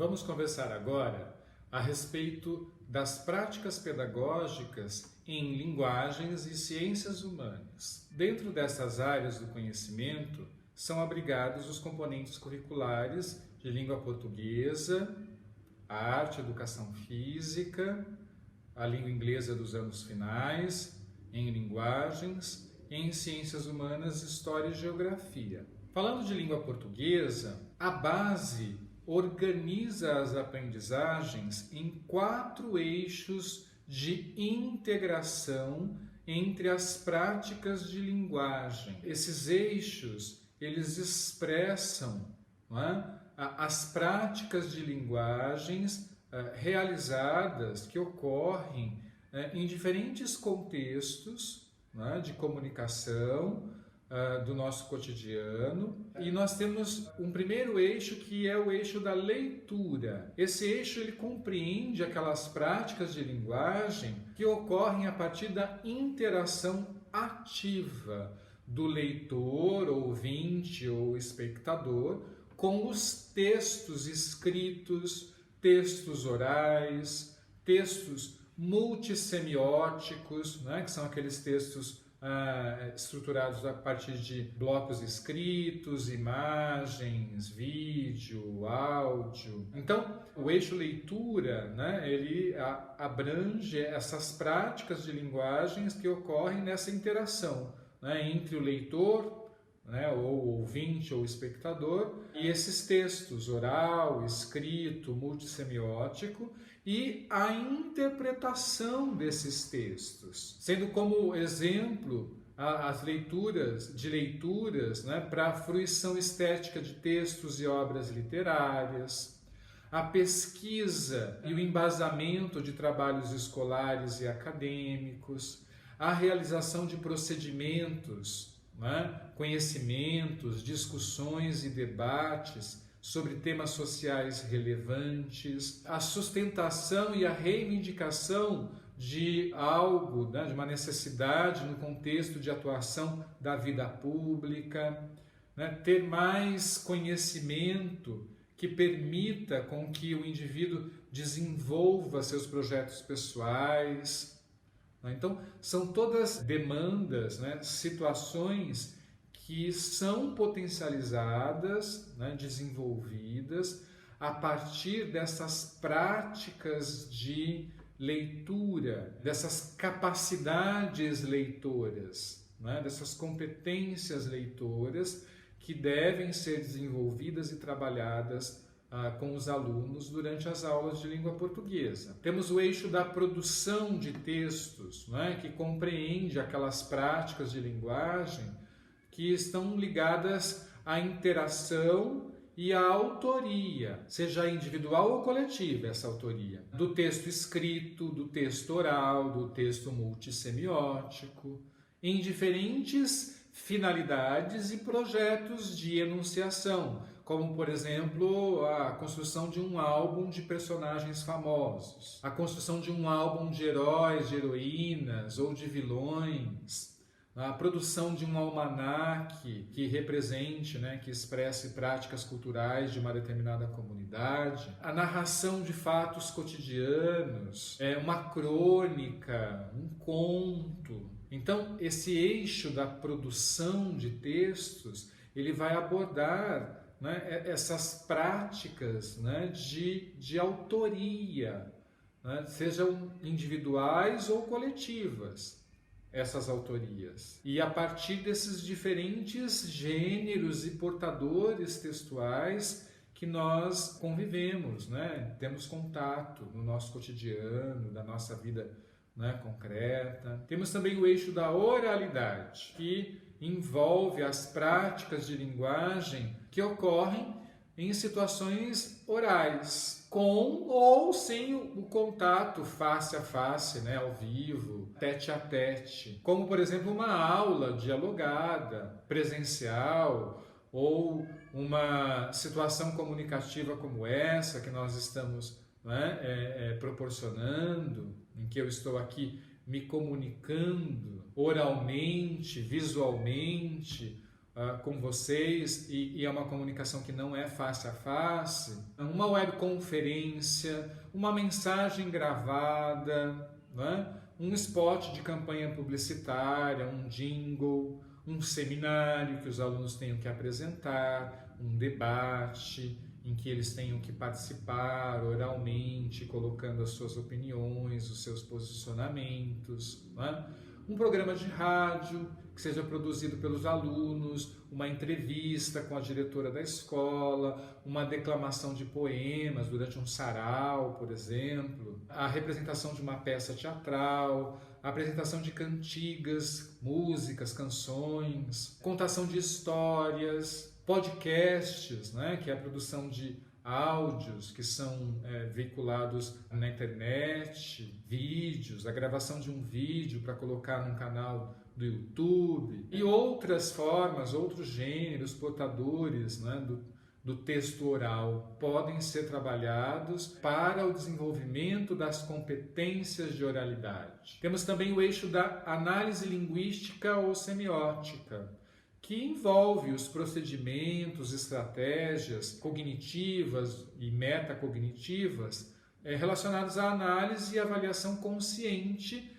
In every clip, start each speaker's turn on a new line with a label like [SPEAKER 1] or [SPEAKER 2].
[SPEAKER 1] Vamos conversar agora a respeito das práticas pedagógicas em linguagens e ciências humanas. Dentro dessas áreas do conhecimento são abrigados os componentes curriculares de língua portuguesa, a arte e educação física, a língua inglesa dos anos finais, em linguagens, em ciências humanas, história e geografia. Falando de língua portuguesa, a base organiza as aprendizagens em 4 eixos de integração entre as práticas de linguagem. Esses eixos, eles expressam, não é, as práticas de linguagens realizadas, que ocorrem em diferentes contextos, não é, de comunicação, do nosso cotidiano. E nós temos um primeiro eixo, que é o eixo da leitura. Esse eixo ele compreende aquelas práticas de linguagem que ocorrem a partir da interação ativa do leitor, ouvinte ou espectador com os textos escritos, textos orais, textos multissemióticos, né, que são aqueles textos estruturados a partir de blocos escritos, imagens, vídeo, áudio. Então, o eixo leitura, né, ele abrange essas práticas de linguagens que ocorrem nessa interação, né, entre o leitor, né, ou ouvinte ou espectador, e esses textos oral, escrito, multissemiótico, e a interpretação desses textos, sendo como exemplo as leituras, né, para a fruição estética de textos e obras literárias, a pesquisa e o embasamento de trabalhos escolares e acadêmicos, a realização de procedimentos, né, conhecimentos, discussões e debates sobre temas sociais relevantes, a sustentação e a reivindicação de algo, né, de uma necessidade no contexto de atuação da vida pública, né, ter mais conhecimento que permita com que o indivíduo desenvolva seus projetos pessoais. Então, são todas demandas, né, situações que são potencializadas, né, desenvolvidas a partir dessas práticas de leitura, dessas capacidades leitoras, né, dessas competências leitoras que devem ser desenvolvidas e trabalhadas com os alunos durante as aulas de língua portuguesa. Temos o eixo da produção de textos, né, que compreende aquelas práticas de linguagem que estão ligadas à interação e à autoria, seja individual ou coletiva essa autoria, do texto escrito, do texto oral, do texto multissemiótico, em diferentes finalidades e projetos de enunciação, como, por exemplo, a construção de um álbum de personagens famosos, a construção de um álbum de heróis, de heroínas ou de vilões, a produção de um almanaque que represente, né, que expresse práticas culturais de uma determinada comunidade, a narração de fatos cotidianos, uma crônica, um conto. Então, esse eixo da produção de textos, ele vai abordar, né, essas práticas, né, de autoria, né, sejam individuais ou coletivas, essas autorias. E a partir desses diferentes gêneros e portadores textuais que nós convivemos, né, temos contato no nosso cotidiano, da nossa vida, né, concreta. Temos também o eixo da oralidade, que envolve as práticas de linguagem que ocorrem em situações orais, com ou sem o contato face a face, né, ao vivo, tete a tete, como, por exemplo, uma aula dialogada, presencial, ou uma situação comunicativa como essa que nós estamos, né, proporcionando, em que eu estou aqui me comunicando oralmente, visualmente, com vocês e é uma comunicação que não é face a face, uma webconferência, uma mensagem gravada, né? Um spot de campanha publicitária, um jingle, um seminário que os alunos tenham que apresentar, um debate em que eles tenham que participar oralmente, colocando as suas opiniões, os seus posicionamentos, né? Um programa de rádio que seja produzido pelos alunos, uma entrevista com a diretora da escola, uma declamação de poemas durante um sarau, por exemplo, a representação de uma peça teatral, a apresentação de cantigas, músicas, canções, contação de histórias, podcasts, né, que é a produção de áudios que são veiculados na internet, vídeos, a gravação de um vídeo para colocar num canal do YouTube e outras formas, outros gêneros portadores, né, do texto oral podem ser trabalhados para o desenvolvimento das competências de oralidade. Temos também o eixo da análise linguística ou semiótica, que envolve os procedimentos, estratégias cognitivas e metacognitivas relacionados à análise e avaliação consciente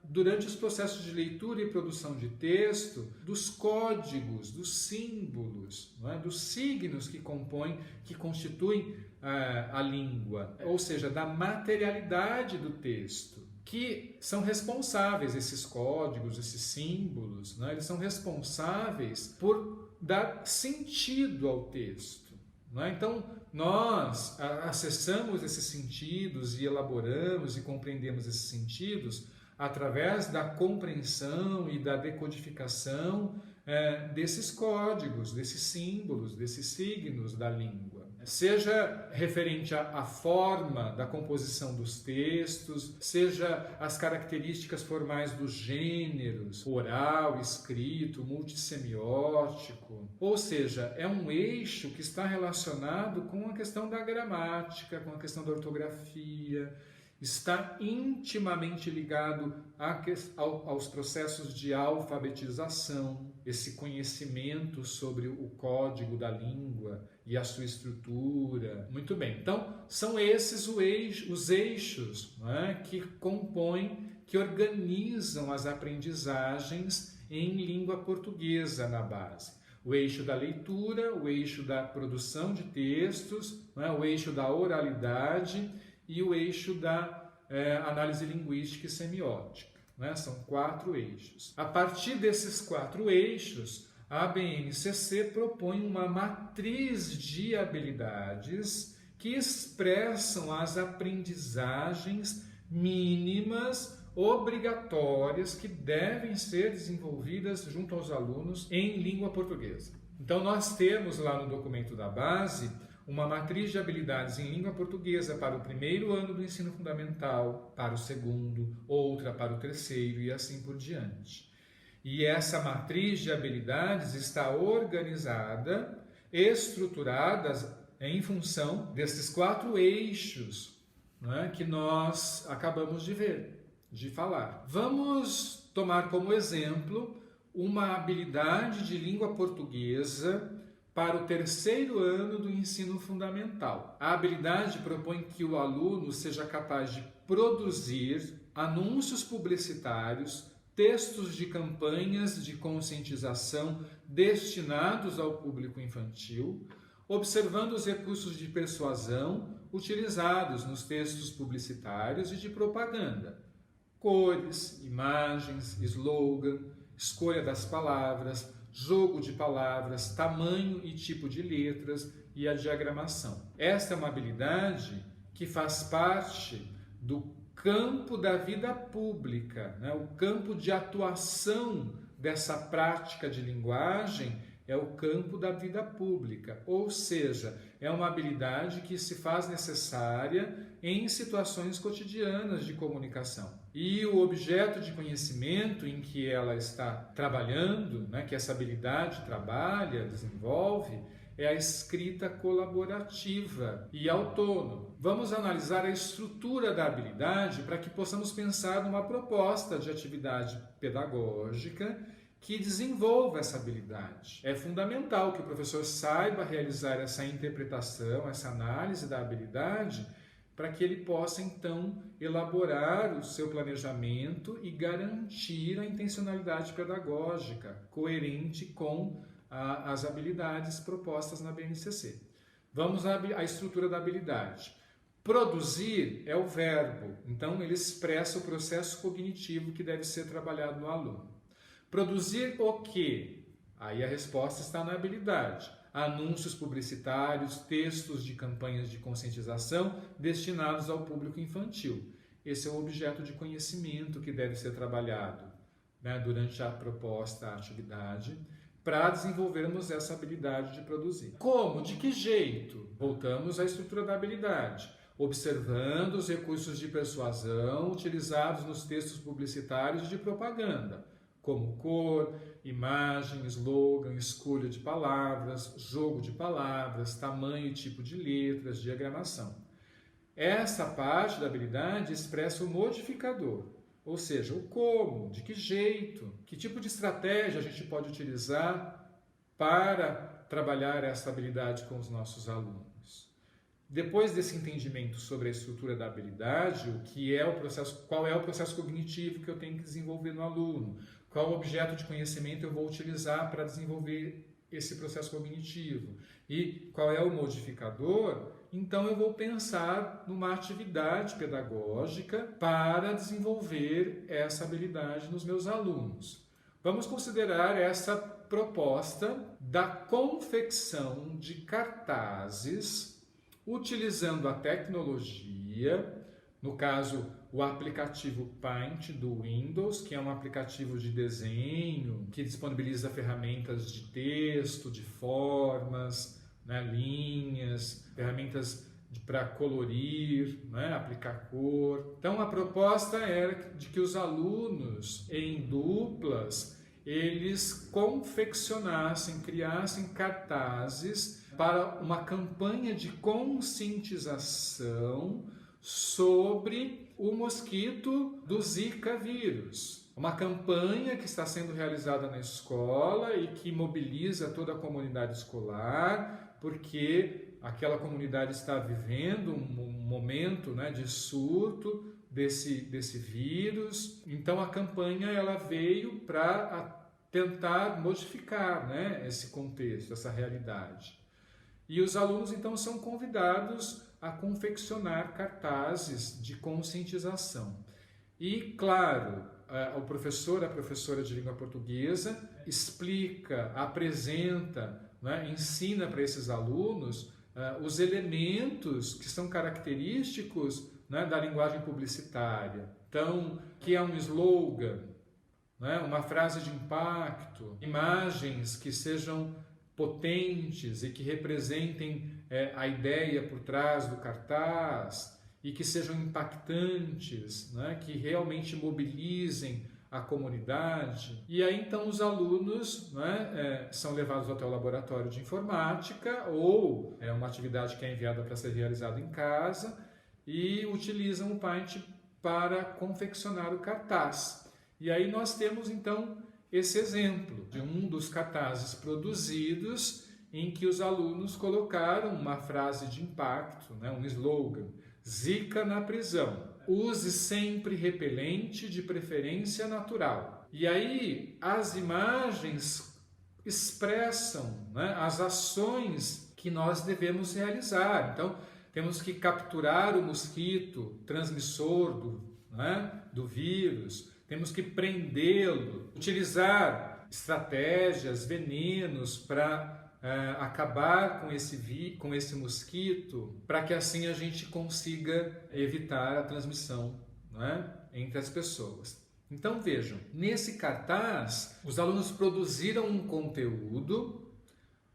[SPEAKER 1] durante os processos de leitura e produção de texto, dos códigos, dos símbolos, não é? Dos signos que compõem, que constituem a língua, ou seja, da materialidade do texto, que são responsáveis, esses códigos, esses símbolos, né? Eles são responsáveis por dar sentido ao texto. Não é? Então, nós acessamos esses sentidos e elaboramos e compreendemos esses sentidos através da compreensão e da decodificação desses códigos, desses símbolos, desses signos da língua. Seja referente à forma da composição dos textos, seja as características formais dos gêneros, oral, escrito, multissemiótico. Ou seja, é um eixo que está relacionado com a questão da gramática, com a questão da ortografia, está intimamente ligado aos processos de alfabetização, esse conhecimento sobre o código da língua e a sua estrutura. Muito bem, então são esses os eixos, né, que compõem, que organizam as aprendizagens em língua portuguesa na base. O eixo da leitura, o eixo da produção de textos, né, o eixo da oralidade e o eixo da análise linguística e semiótica. Né? São 4 eixos. A partir desses 4 eixos, a BNCC propõe uma matriz de habilidades que expressam as aprendizagens mínimas obrigatórias que devem ser desenvolvidas junto aos alunos em língua portuguesa. Então, nós temos lá no documento da base uma matriz de habilidades em língua portuguesa para o primeiro ano do ensino fundamental, para o segundo, outra para o terceiro e assim por diante. E essa matriz de habilidades está organizada, estruturada em função desses 4 eixos, né, que nós acabamos de ver, de falar. Vamos tomar como exemplo uma habilidade de língua portuguesa para o terceiro ano do ensino fundamental. A habilidade propõe que o aluno seja capaz de produzir anúncios publicitários, textos de campanhas de conscientização destinados ao público infantil, observando os recursos de persuasão utilizados nos textos publicitários e de propaganda, cores, imagens, slogan, escolha das palavras, jogo de palavras, tamanho e tipo de letras e a diagramação. Esta é uma habilidade que faz parte do campo da vida pública, né? O campo de atuação dessa prática de linguagem é o campo da vida pública, ou seja, é uma habilidade que se faz necessária em situações cotidianas de comunicação. E o objeto de conhecimento em que ela está trabalhando, né, que essa habilidade trabalha, desenvolve, é a escrita colaborativa e autônoma. Vamos analisar a estrutura da habilidade para que possamos pensar numa proposta de atividade pedagógica que desenvolva essa habilidade. É fundamental que o professor saiba realizar essa interpretação, essa análise da habilidade, para que ele possa, então, elaborar o seu planejamento e garantir a intencionalidade pedagógica coerente com as habilidades propostas na BNCC. Vamos à estrutura da habilidade. Produzir é o verbo, então ele expressa o processo cognitivo que deve ser trabalhado no aluno. Produzir o quê? Aí a resposta está na habilidade. Anúncios publicitários, textos de campanhas de conscientização destinados ao público infantil. Esse é o objeto de conhecimento que deve ser trabalhado, né, durante a proposta, a atividade, para desenvolvermos essa habilidade de produzir. Como? De que jeito? Voltamos à estrutura da habilidade. Observando os recursos de persuasão utilizados nos textos publicitários de propaganda, como cor, imagem, slogan, escolha de palavras, jogo de palavras, tamanho e tipo de letras, diagramação. Essa parte da habilidade expressa o modificador, ou seja, o como, de que jeito, que tipo de estratégia a gente pode utilizar para trabalhar essa habilidade com os nossos alunos. Depois desse entendimento sobre a estrutura da habilidade, qual é o processo cognitivo que eu tenho que desenvolver no aluno, qual objeto de conhecimento eu vou utilizar para desenvolver esse processo cognitivo e qual é o modificador, então eu vou pensar numa atividade pedagógica para desenvolver essa habilidade nos meus alunos. Vamos considerar essa proposta da confecção de cartazes utilizando a tecnologia, no caso, o aplicativo Paint do Windows, que é um aplicativo de desenho que disponibiliza ferramentas de texto, de formas, né, linhas, ferramentas para colorir, né, aplicar cor. Então, a proposta era de que os alunos, em duplas, eles confeccionassem, criassem cartazes para uma campanha de conscientização sobre o mosquito do Zika vírus. Uma campanha que está sendo realizada na escola e que mobiliza toda a comunidade escolar, porque aquela comunidade está vivendo um momento, né, de surto desse vírus. Então a campanha ela veio para tentar modificar, né, esse contexto, essa realidade. E os alunos então são convidados a confeccionar cartazes de conscientização. E, claro, o professor, a professora de língua portuguesa explica, apresenta, né, ensina para esses alunos os elementos que são característicos, né, da linguagem publicitária. Então, que é um slogan, né, uma frase de impacto, imagens que sejam potentes e que representem a ideia por trás do cartaz e que sejam impactantes, né, que realmente mobilizem a comunidade. E aí então os alunos, né, são levados até o laboratório de informática ou é uma atividade que é enviada para ser realizada em casa e utilizam o Paint para confeccionar o cartaz. E aí nós temos então esse exemplo de um dos cartazes produzidos em que os alunos colocaram uma frase de impacto, né, um slogan: Zika na prisão. Use sempre repelente, de preferência natural. E aí as imagens expressam, né, as ações que nós devemos realizar. Então, temos que capturar o mosquito transmissor do vírus, temos que prendê-lo, utilizar estratégias, venenos para acabar com esse mosquito, para que assim a gente consiga evitar a transmissão, né, entre as pessoas. Então vejam, nesse cartaz os alunos produziram um conteúdo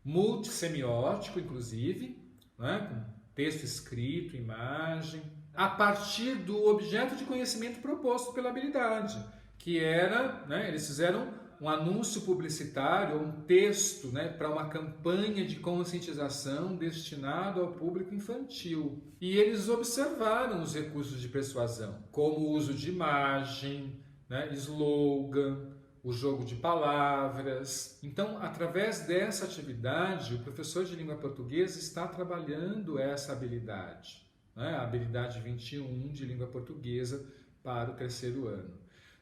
[SPEAKER 1] multissemiótico, inclusive, né, com texto escrito, imagem, a partir do objeto de conhecimento proposto pela habilidade, que era, né, eles fizeram um anúncio publicitário, um texto, né, para uma campanha de conscientização destinado ao público infantil. E eles observaram os recursos de persuasão, como o uso de imagem, né, slogan, o jogo de palavras. Então, através dessa atividade, o professor de língua portuguesa está trabalhando essa habilidade, né? A habilidade 21 de língua portuguesa para o terceiro ano.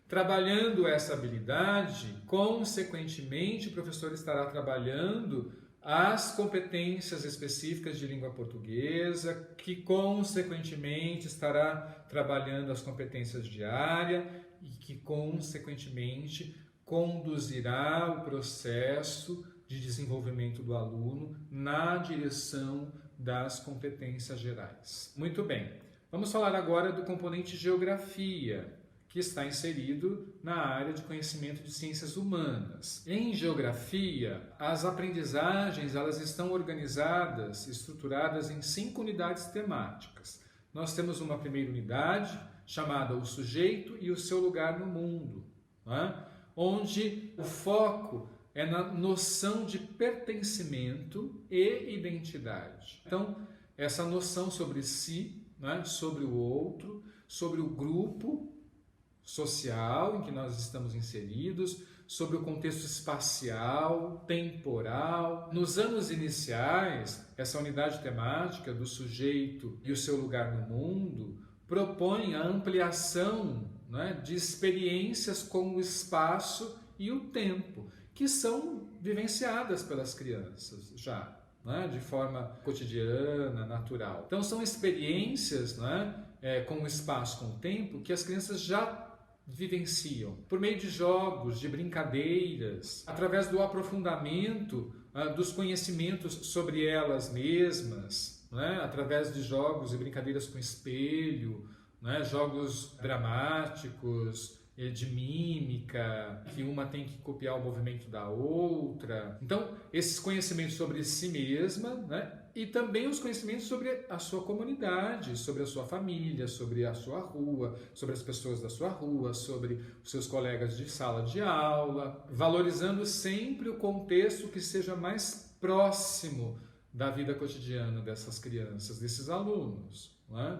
[SPEAKER 1] Trabalhando essa habilidade, consequentemente, o professor estará trabalhando as competências específicas de língua portuguesa, que consequentemente estará trabalhando as competências de área e que consequentemente conduzirá o processo de desenvolvimento do aluno na direção das competências gerais. Muito bem, vamos falar agora do componente geografia, que está inserido na área de conhecimento de ciências humanas. Em geografia, as aprendizagens elas estão organizadas, estruturadas em 5 unidades temáticas. Nós temos uma primeira unidade, chamada o sujeito e o seu lugar no mundo, né? Onde o foco é na noção de pertencimento e identidade. Então, essa noção sobre si, né? Sobre o outro, sobre o grupo social em que nós estamos inseridos, sobre o contexto espacial, temporal. Nos anos iniciais, essa unidade temática do sujeito e o seu lugar no mundo propõe a ampliação, né, de experiências com o espaço e o tempo, que são vivenciadas pelas crianças já, né, de forma cotidiana, natural. Então são experiências, né, com o espaço, com o tempo, que as crianças já vivenciam por meio de jogos, de brincadeiras, através do aprofundamento dos conhecimentos sobre elas mesmas, né? Através de jogos e brincadeiras com espelho, né? Jogos dramáticos, de mímica, que uma tem que copiar o movimento da outra. Então, esses conhecimentos sobre si mesma, né? E também os conhecimentos sobre a sua comunidade, sobre a sua família, sobre a sua rua, sobre as pessoas da sua rua, sobre os seus colegas de sala de aula, valorizando sempre o contexto que seja mais próximo da vida cotidiana dessas crianças, desses alunos, né?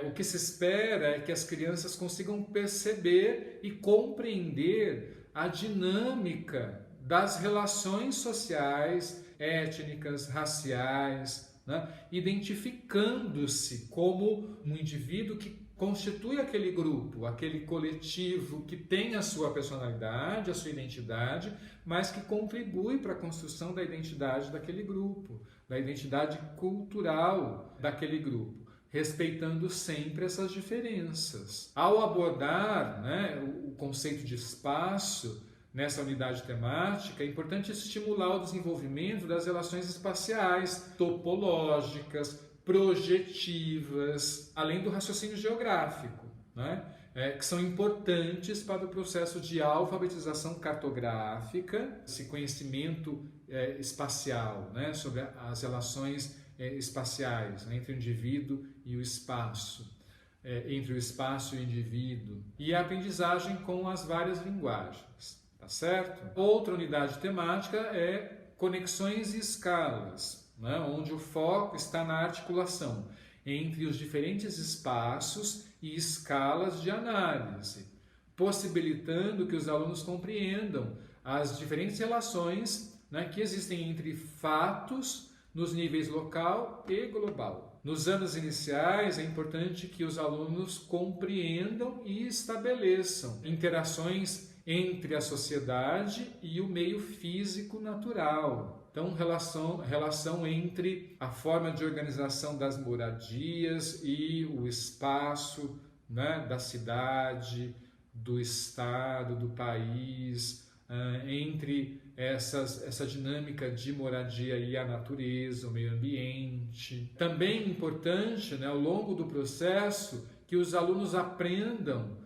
[SPEAKER 1] O que se espera é que as crianças consigam perceber e compreender a dinâmica das relações sociais, étnicas, raciais, né? Identificando-se como um indivíduo que constitui aquele grupo, aquele coletivo que tem a sua personalidade, a sua identidade, mas que contribui para a construção da identidade daquele grupo, da identidade cultural daquele grupo, respeitando sempre essas diferenças. Ao abordar, né, o conceito de espaço nessa unidade temática, é importante estimular o desenvolvimento das relações espaciais, topológicas, projetivas, além do raciocínio geográfico, né, que são importantes para o processo de alfabetização cartográfica, esse conhecimento espacial, né, sobre as relações espaciais, né, entre o indivíduo e o espaço, entre o espaço e o indivíduo, e a aprendizagem com as várias linguagens, tá certo? Outra unidade temática é conexões e escalas, né, onde o foco está na articulação entre os diferentes espaços e escalas de análise, possibilitando que os alunos compreendam as diferentes relações, né, que existem entre fatos nos níveis local e global. Nos anos iniciais, é importante que os alunos compreendam e estabeleçam interações entre a sociedade e o meio físico natural. Então, relação entre a forma de organização das moradias e o espaço, né, da cidade, do estado, do país, entre essa dinâmica de moradia e a natureza, o meio ambiente. Também importante, né, ao longo do processo, que os alunos aprendam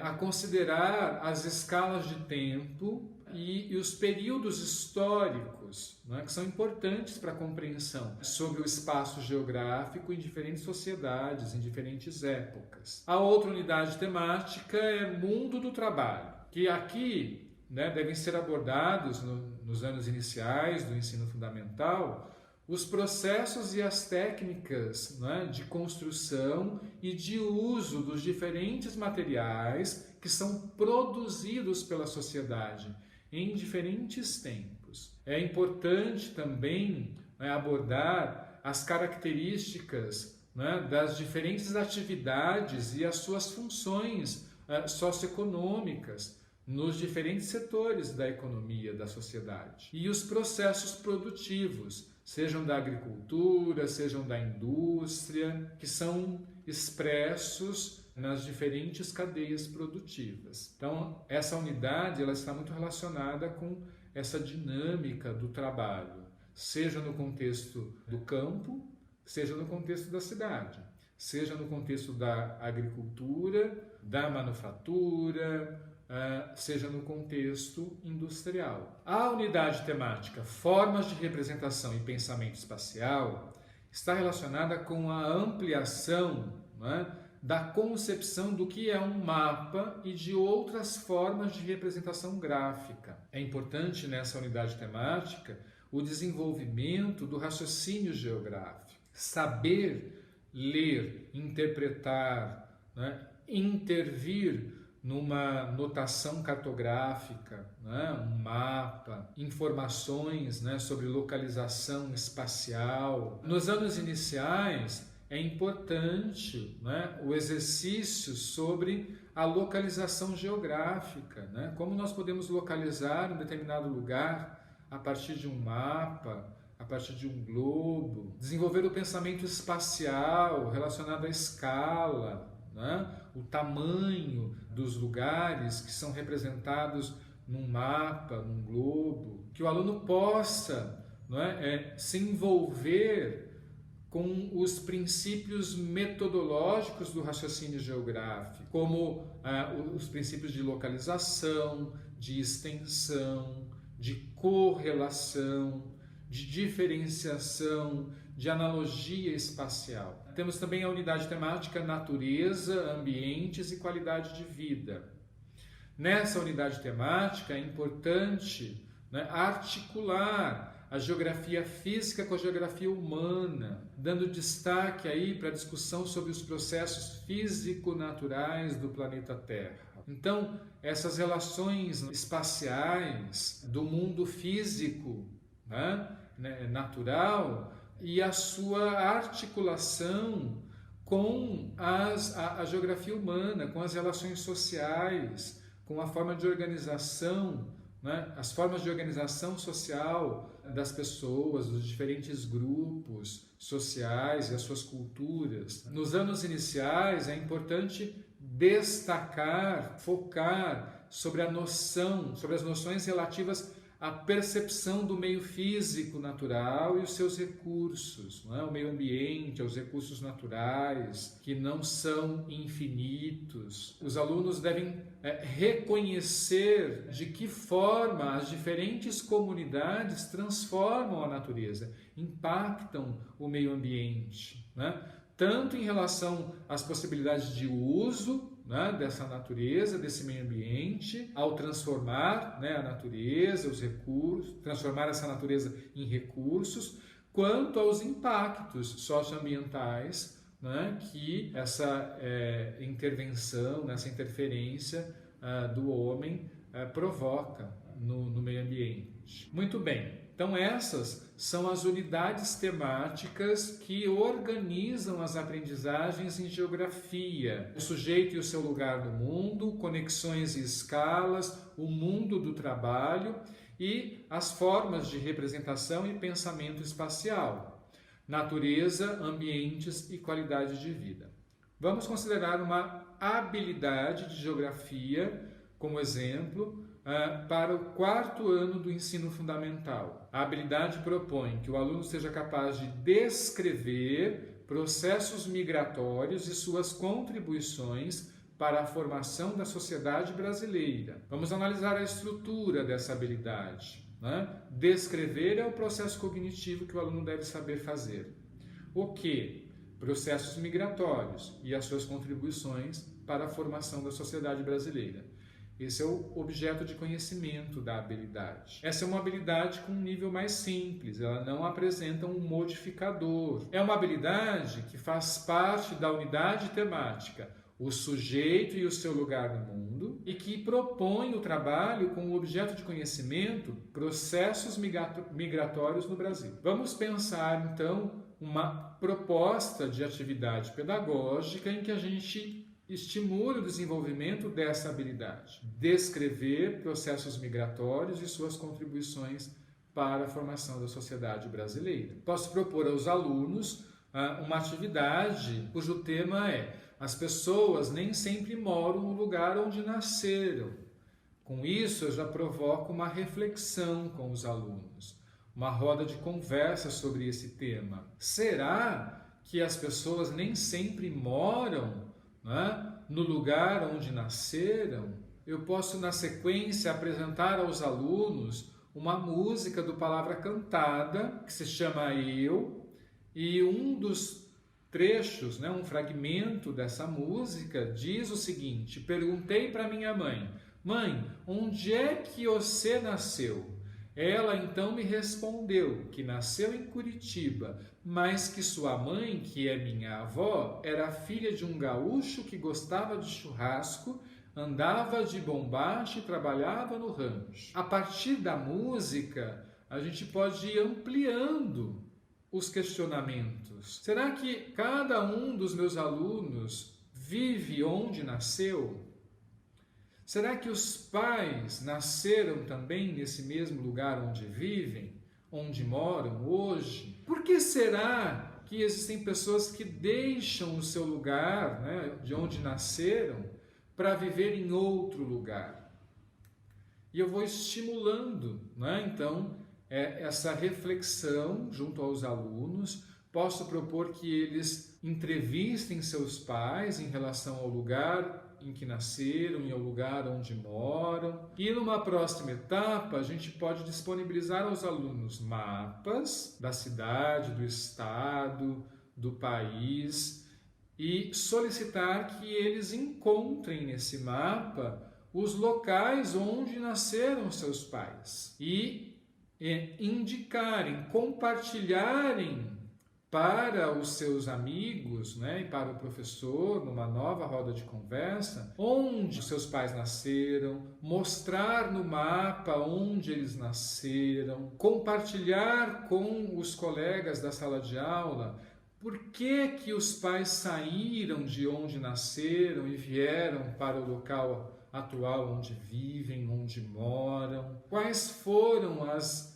[SPEAKER 1] a considerar as escalas de tempo e os períodos históricos, né, que são importantes para a compreensão sobre o espaço geográfico em diferentes sociedades, em diferentes épocas. A outra unidade temática é mundo do trabalho, que aqui, né, devem ser abordados nos anos iniciais do ensino fundamental os processos e as técnicas, né, de construção e de uso dos diferentes materiais que são produzidos pela sociedade em diferentes tempos. É importante também, né, abordar as características, né, das diferentes atividades e as suas funções socioeconômicas nos diferentes setores da economia da sociedade. E os processos produtivos, sejam da agricultura, sejam da indústria, que são expressos nas diferentes cadeias produtivas. Então, essa unidade ela está muito relacionada com essa dinâmica do trabalho, seja no contexto do campo, seja no contexto da cidade, seja no contexto da agricultura, da manufatura, seja no contexto industrial. A unidade temática Formas de Representação e Pensamento Espacial está relacionada com a ampliação, né, da concepção do que é um mapa e de outras formas de representação gráfica. É importante nessa unidade temática o desenvolvimento do raciocínio geográfico, saber ler, interpretar, né, intervir numa notação cartográfica, né, um mapa, informações, né, sobre localização espacial. Nos anos iniciais é importante, né, o exercício sobre a localização geográfica, né, como nós podemos localizar um determinado lugar a partir de um mapa, a partir de um globo, desenvolver o pensamento espacial relacionado à escala, né? O tamanho dos lugares que são representados num mapa, num globo, que o aluno possa, não é, se envolver com os princípios metodológicos do raciocínio geográfico, como os princípios de localização, de extensão, de correlação, de diferenciação, de analogia espacial. Temos também a unidade temática Natureza, Ambientes e Qualidade de Vida. Nessa unidade temática é importante, né, articular a geografia física com a geografia humana, dando destaque aí para a discussão sobre os processos físico-naturais do planeta Terra. Então, essas relações espaciais do mundo físico, né, natural, e a sua articulação com a geografia humana, com as relações sociais, com a forma de organização, né, as formas de organização social das pessoas, dos diferentes grupos sociais e as suas culturas. Nos anos iniciais é importante destacar, focar sobre a noção, sobre as noções relativas à percepção do meio físico natural e os seus recursos, não é? O meio ambiente, os recursos naturais, que não são infinitos. Os alunos devem reconhecer de que forma as diferentes comunidades transformam a natureza, impactam o meio ambiente, né? Tanto em relação às possibilidades de uso, né, dessa natureza, desse meio ambiente, ao transformar, né, a natureza, os recursos, transformar essa natureza em recursos, quanto aos impactos socioambientais, né, que essa intervenção, essa interferência do homem provoca no meio ambiente. Muito bem. Então essas são as unidades temáticas que organizam as aprendizagens em geografia, o sujeito e o seu lugar no mundo, conexões e escalas, o mundo do trabalho e as formas de representação e pensamento espacial, natureza, ambientes e qualidade de vida. Vamos considerar uma habilidade de geografia como exemplo para o 4º ano do ensino fundamental. A habilidade propõe que o aluno seja capaz de descrever processos migratórios e suas contribuições para a formação da sociedade brasileira. Vamos analisar a estrutura dessa habilidade, né? Descrever é o processo cognitivo que o aluno deve saber fazer. O que? Processos migratórios e as suas contribuições para a formação da sociedade brasileira. Esse é o objeto de conhecimento da habilidade. Essa é uma habilidade com um nível mais simples, ela não apresenta um modificador. É uma habilidade que faz parte da unidade temática, o sujeito e o seu lugar no mundo, e que propõe o trabalho com o objeto de conhecimento processos migratórios no Brasil. Vamos pensar, então, uma proposta de atividade pedagógica em que a gente estimule o desenvolvimento dessa habilidade, descrever processos migratórios e suas contribuições para a formação da sociedade brasileira. Posso propor aos alunos uma atividade cujo tema é: as pessoas nem sempre moram no lugar onde nasceram. Com isso, eu já provoco uma reflexão com os alunos, uma roda de conversa sobre esse tema. Será que as pessoas nem sempre moram, no lugar onde nasceram? Eu posso, na sequência, apresentar aos alunos uma música do Palavra Cantada, que se chama Eu, e um dos trechos, um fragmento dessa música diz o seguinte: perguntei para minha mãe: mãe, onde é que você nasceu? Ela então me respondeu que nasceu em Curitiba, mas que sua mãe, que é minha avó, era filha de um gaúcho que gostava de churrasco, andava de bombacha e trabalhava no rancho. A partir da música, a gente pode ir ampliando os questionamentos. Será que cada um dos meus alunos vive onde nasceu? Será que os pais nasceram também nesse mesmo lugar onde vivem, onde moram hoje? Por que será que existem pessoas que deixam o seu lugar, de onde nasceram, para viver em outro lugar? E eu vou estimulando, então, essa reflexão junto aos alunos. Posso propor que eles entrevistem seus pais em relação ao lugar em que nasceram e ao lugar onde moram. E numa próxima etapa, a gente pode disponibilizar aos alunos mapas da cidade, do estado, do país e solicitar que eles encontrem nesse mapa os locais onde nasceram seus pais e indicarem, compartilharem para os seus amigos, e para o professor, numa nova roda de conversa, onde seus pais nasceram, mostrar no mapa onde eles nasceram, compartilhar com os colegas da sala de aula por que os pais saíram de onde nasceram e vieram para o local atual onde vivem, onde moram, quais foram as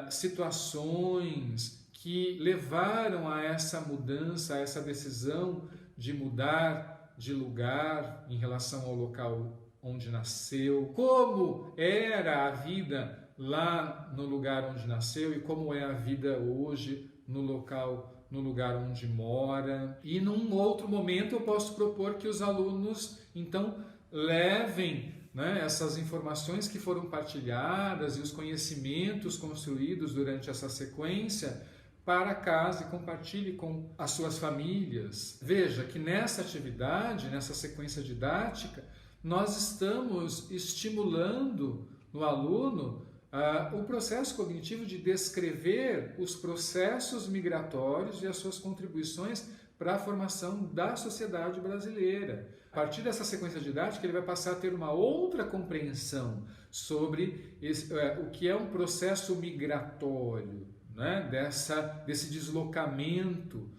[SPEAKER 1] situações que levaram a essa mudança, a essa decisão de mudar de lugar em relação ao local onde nasceu, como era a vida lá no lugar onde nasceu e como é a vida hoje no lugar onde mora. E num outro momento eu posso propor que os alunos então levem essas informações que foram partilhadas e os conhecimentos construídos durante essa sequência para casa e compartilhe com as suas famílias. Veja que nessa atividade, nessa sequência didática, nós estamos estimulando no aluno o processo cognitivo de descrever os processos migratórios e as suas contribuições para a formação da sociedade brasileira. A partir dessa sequência didática, ele vai passar a ter uma outra compreensão sobre o que é um processo migratório, desse deslocamento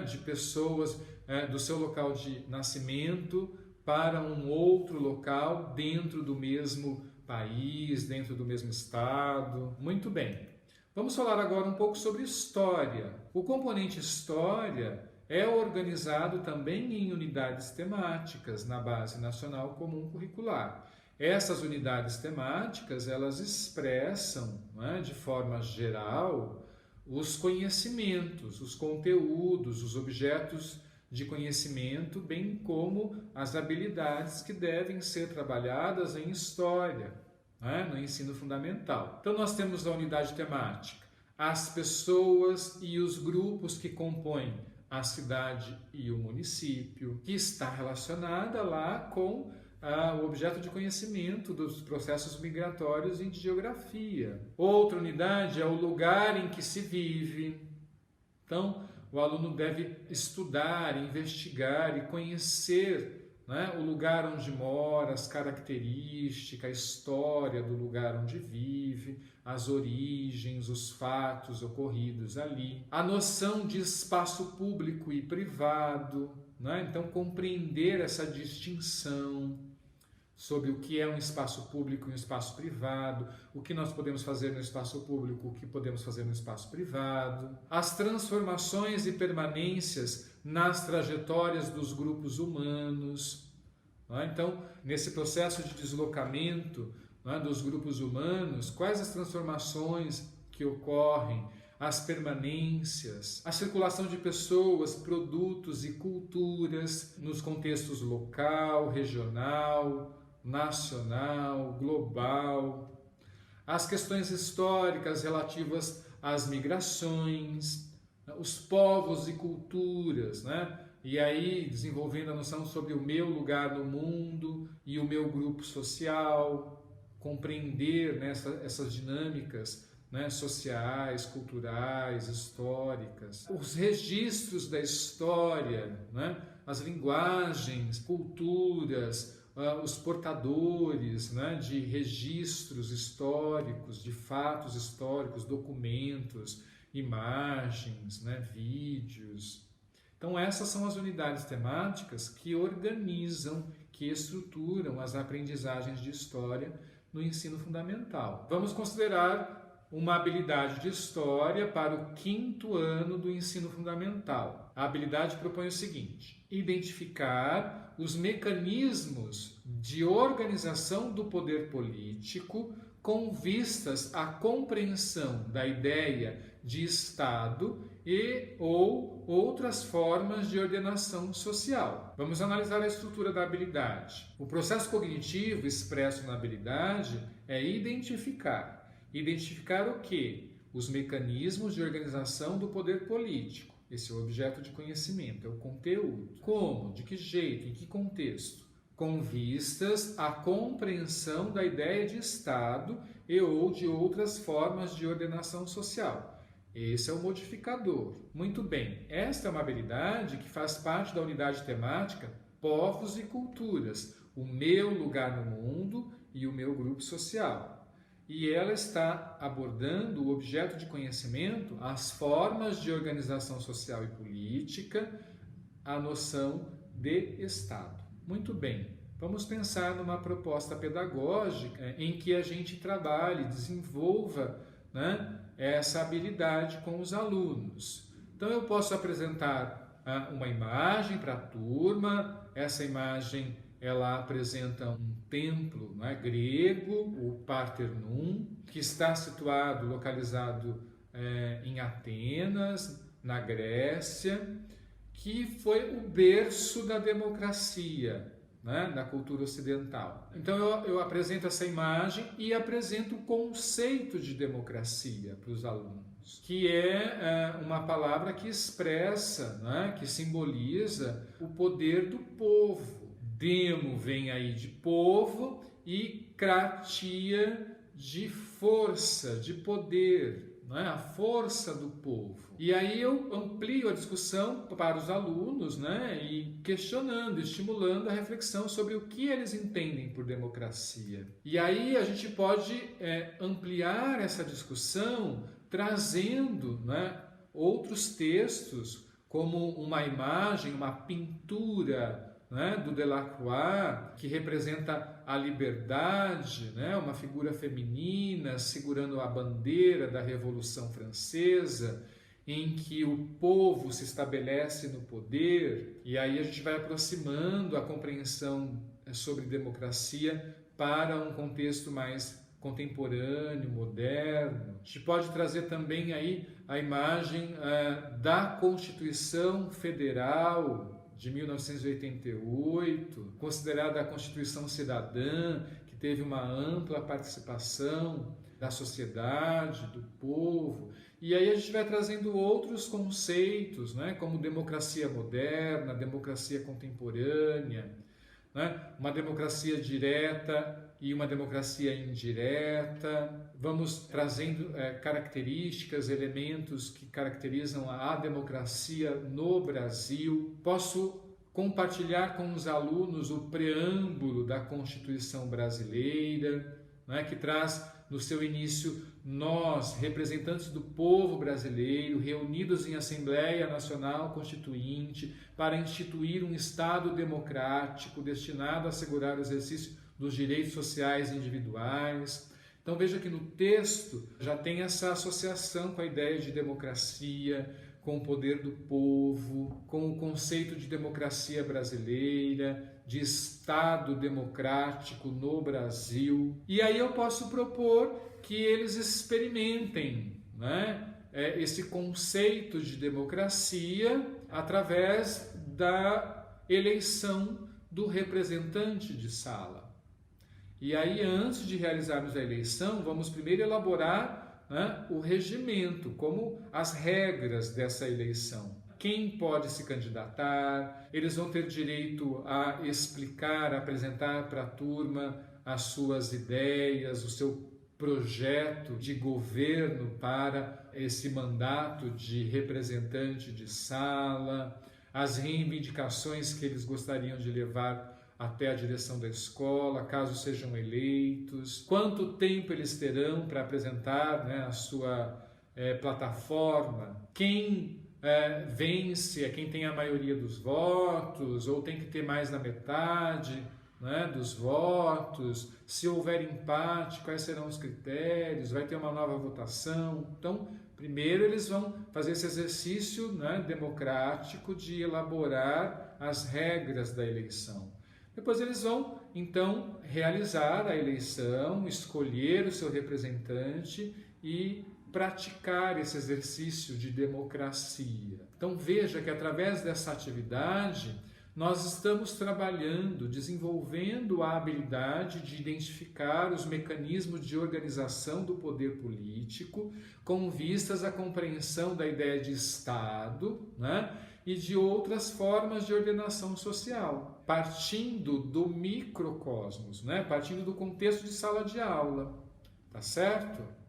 [SPEAKER 1] de pessoas do seu local de nascimento para um outro local dentro do mesmo país, dentro do mesmo estado. Muito bem. Vamos falar agora um pouco sobre história. O componente história é organizado também em unidades temáticas na Base Nacional Comum Curricular. Essas unidades temáticas, elas expressam, de forma geral, os conhecimentos, os conteúdos, os objetos de conhecimento, bem como as habilidades que devem ser trabalhadas em história, no ensino fundamental. Então, nós temos a unidade temática, as pessoas e os grupos que compõem a cidade e o município, que está relacionada lá com o objeto de conhecimento dos processos migratórios e de geografia. Outra unidade é o lugar em que se vive. Então, o aluno deve estudar, investigar e conhecer, né, o lugar onde mora, as características, a história do lugar onde vive, as origens, os fatos ocorridos ali. A noção de espaço público e privado, né? Então, compreender essa distinção sobre o que é um espaço público e um espaço privado, o que nós podemos fazer no espaço público, o que podemos fazer no espaço privado, as transformações e permanências nas trajetórias dos grupos humanos. Então, nesse processo de deslocamento dos grupos humanos, quais as transformações que ocorrem, as permanências, a circulação de pessoas, produtos e culturas nos contextos local, regional, nacional, global, as questões históricas relativas às migrações, os povos e culturas, né? E aí desenvolvendo a noção sobre o meu lugar no mundo e o meu grupo social, compreender, né, essas dinâmicas, né, sociais, culturais, históricas, os registros da história, né, as linguagens, culturas, os portadores, né, de registros históricos, de fatos históricos, documentos, imagens, né, vídeos. Então essas são as unidades temáticas que organizam, que estruturam as aprendizagens de história no ensino fundamental. Vamos considerar uma habilidade de história para o 5º ano do ensino fundamental. A habilidade propõe o seguinte: identificar os mecanismos de organização do poder político com vistas à compreensão da ideia de Estado e ou outras formas de ordenação social. Vamos analisar a estrutura da habilidade. O processo cognitivo expresso na habilidade é identificar. Identificar o quê? Os mecanismos de organização do poder político. Esse é o objeto de conhecimento, é o conteúdo. Como? De que jeito? Em que contexto? Com vistas à compreensão da ideia de Estado e ou de outras formas de ordenação social. Esse é o modificador. Muito bem, esta é uma habilidade que faz parte da unidade temática Povos e Culturas, o meu lugar no mundo e o meu grupo social. E ela está abordando o objeto de conhecimento, as formas de organização social e política, a noção de Estado. Muito bem, vamos pensar numa proposta pedagógica em que a gente trabalhe, desenvolva, né, essa habilidade com os alunos. Então eu posso apresentar uma imagem para a turma, essa imagem ela apresenta um templo, né, grego, o Parthenon, que está situado, localizado em Atenas, na Grécia, que foi o berço da democracia, né, na cultura ocidental. Então eu apresento essa imagem e apresento o conceito de democracia para os alunos, que é uma palavra que expressa, né, que simboliza o poder do povo. Demo vem aí de povo e kratia de força, de poder, né? A força do povo. E aí eu amplio a discussão para os alunos, né? E questionando, estimulando a reflexão sobre o que eles entendem por democracia. E aí a gente pode ampliar essa discussão trazendo, né, outros textos, como uma imagem, uma pintura, né, do Delacroix, que representa a liberdade, né, uma figura feminina segurando a bandeira da Revolução Francesa, em que o povo se estabelece no poder, e aí a gente vai aproximando a compreensão sobre democracia para um contexto mais contemporâneo, moderno. A gente pode trazer também aí a imagem da Constituição Federal de 1988, considerada a Constituição Cidadã, que teve uma ampla participação da sociedade, do povo. E aí a gente vai trazendo outros conceitos, né, como democracia moderna, democracia contemporânea, né? Uma democracia direta e uma democracia indireta. Vamos trazendo características, elementos que caracterizam a democracia no Brasil. Posso compartilhar com os alunos o preâmbulo da Constituição brasileira, né, que traz no seu início nós, representantes do povo brasileiro, reunidos em Assembleia Nacional Constituinte para instituir um Estado democrático destinado a assegurar o exercício dos direitos sociais individuais. Então veja que no texto já tem essa associação com a ideia de democracia, com o poder do povo, com o conceito de democracia brasileira, de Estado democrático no Brasil. E aí eu posso propor que eles experimentem, né, esse conceito de democracia através da eleição do representante de sala. E aí, antes de realizarmos a eleição, vamos primeiro elaborar, né, o regimento, como as regras dessa eleição. Quem pode se candidatar, eles vão ter direito a explicar, a apresentar para a turma as suas ideias, o seu projeto de governo para esse mandato de representante de sala, as reivindicações que eles gostariam de levar até a direção da escola, caso sejam eleitos, quanto tempo eles terão para apresentar, né, a sua plataforma, quem vence é quem tem a maioria dos votos, ou tem que ter mais da metade, né, dos votos, se houver empate, quais serão os critérios, vai ter uma nova votação. Então, primeiro eles vão fazer esse exercício, né, democrático de elaborar as regras da eleição. Depois eles vão, então, realizar a eleição, escolher o seu representante e praticar esse exercício de democracia. Então veja que através dessa atividade nós estamos trabalhando, desenvolvendo a habilidade de identificar os mecanismos de organização do poder político com vistas à compreensão da ideia de Estado, né, e de outras formas de ordenação social, partindo do microcosmos, né, partindo do contexto de sala de aula, tá certo?